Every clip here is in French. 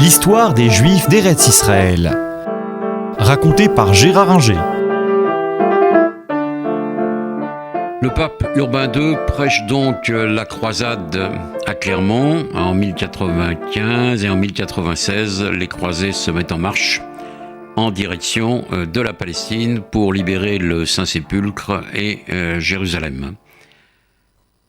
L'histoire des Juifs d'Eretz Israël, racontée par Gérard Inger. Le pape Urbain II prêche donc la croisade à Clermont en 1095 et en 1096. Les croisés se mettent en marche en direction de la Palestine pour libérer le Saint-Sépulcre et Jérusalem.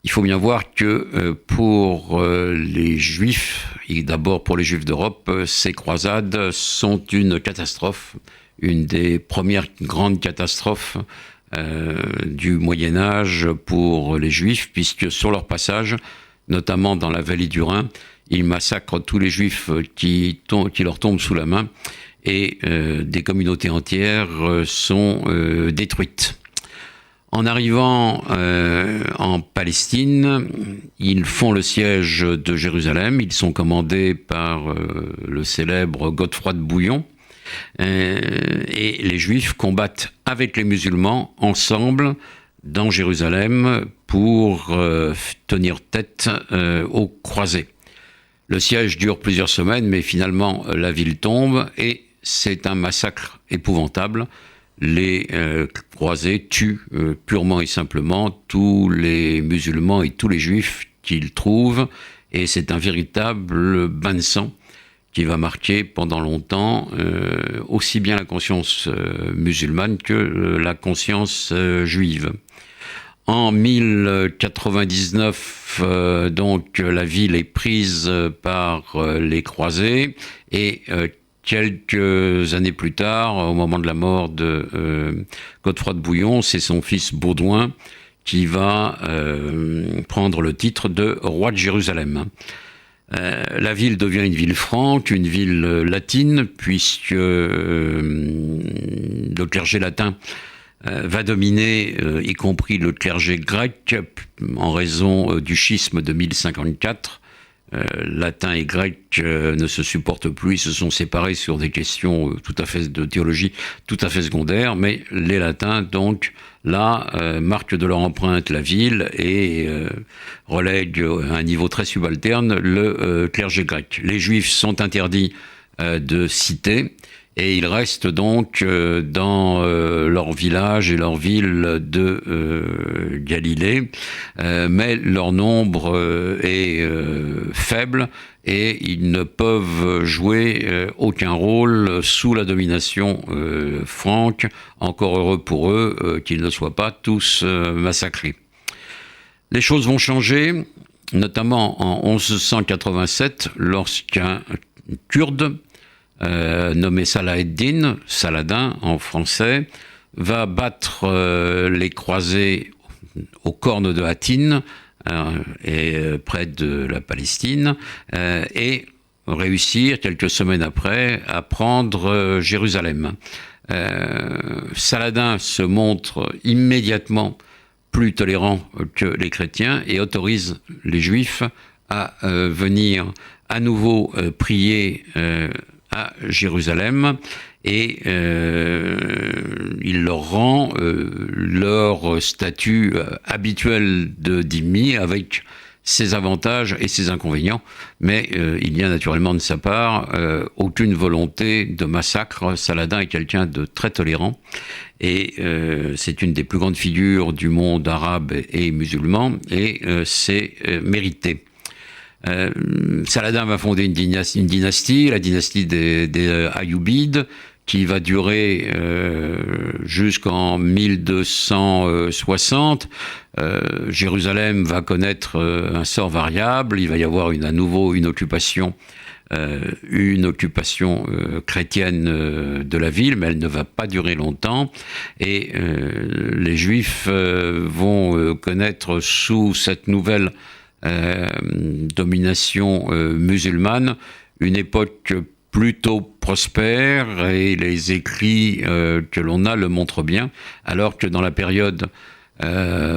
Il faut bien voir que pour les Juifs, et d'abord pour les Juifs d'Europe, ces croisades sont une catastrophe, une des premières grandes catastrophes du Moyen-Âge pour les Juifs, puisque sur leur passage, notamment dans la vallée du Rhin, ils massacrent tous les Juifs qui leur tombent sous la main et des communautés entières sont détruites. En arrivant en Palestine, ils font le siège de Jérusalem. Ils sont commandés par le célèbre Godefroy de Bouillon. Et les Juifs combattent avec les musulmans ensemble dans Jérusalem pour tenir tête aux croisés. Le siège dure plusieurs semaines, mais finalement la ville tombe et c'est un massacre épouvantable. Les croisés tuent purement et simplement tous les musulmans et tous les juifs qu'ils trouvent, et c'est un véritable bain de sang qui va marquer pendant longtemps aussi bien la conscience musulmane que la conscience juive. En 1099, donc, la ville est prise par les croisés et quelques années plus tard, au moment de la mort de Godefroy de Bouillon, c'est son fils Baudouin qui va prendre le titre de roi de Jérusalem. La ville devient une ville franque, une ville latine, puisque le clergé latin va dominer, y compris le clergé grec, en raison du schisme de 1054. Latin et grec ne se supportent plus, ils se sont séparés sur des questions tout à fait de théologie, tout à fait secondaires, mais les latins, donc, là, marquent de leur empreinte la ville et relèguent à un niveau très subalterne le clergé grec. Les juifs sont interdits de cité, et ils restent donc dans leur village et leur ville de Galilée, mais leur nombre est faible et ils ne peuvent jouer aucun rôle sous la domination franque. Encore heureux pour eux qu'ils ne soient pas tous massacrés. Les choses vont changer, notamment en 1187, lorsqu'un Kurde nommé Saladin en français, va battre les croisés aux cornes de Hattin, et près de la Palestine, et réussir quelques semaines après à prendre Jérusalem. Saladin se montre immédiatement plus tolérant que les chrétiens et autorise les Juifs à venir à nouveau prier à Jérusalem, et il leur rend leur statut habituel de dhimmi avec ses avantages et ses inconvénients, mais il n'y a naturellement de sa part aucune volonté de massacre. Saladin est quelqu'un de très tolérant et c'est une des plus grandes figures du monde arabe et musulman, et c'est mérité. Saladin va fonder une dynastie, la dynastie des Ayyoubides, qui va durer jusqu'en 1260. Jérusalem va connaître un sort variable, il va y avoir à nouveau une occupation chrétienne de la ville, mais elle ne va pas durer longtemps, et les Juifs vont connaître sous cette nouvelle domination musulmane, une époque plutôt prospère, et les écrits que l'on a le montrent bien, alors que dans la période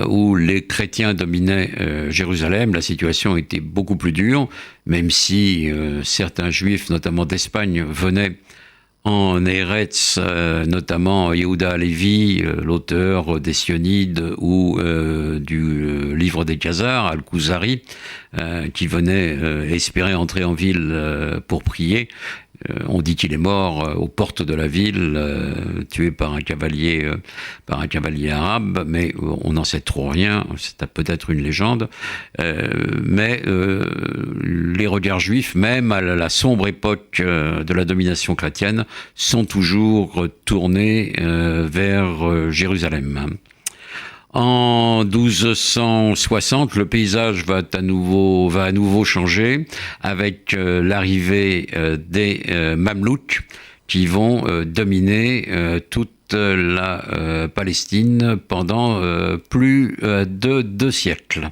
où les chrétiens dominaient Jérusalem, la situation était beaucoup plus dure, même si certains juifs, notamment d'Espagne, venaient en Eretz, notamment Yehuda Halevi, l'auteur des Sionides ou du livre des Khazars, Al-Khuzari, qui venait espérer entrer en ville pour prier. On dit qu'il est mort aux portes de la ville, tué par un cavalier arabe, mais on n'en sait trop rien. C'est peut-être une légende. Mais les regards juifs, même à la sombre époque de la domination chrétienne, sont toujours tournés vers Jérusalem. En 1260, le paysage va à nouveau changer avec l'arrivée des Mamelouks qui vont dominer toute la Palestine pendant plus de 2 siècles.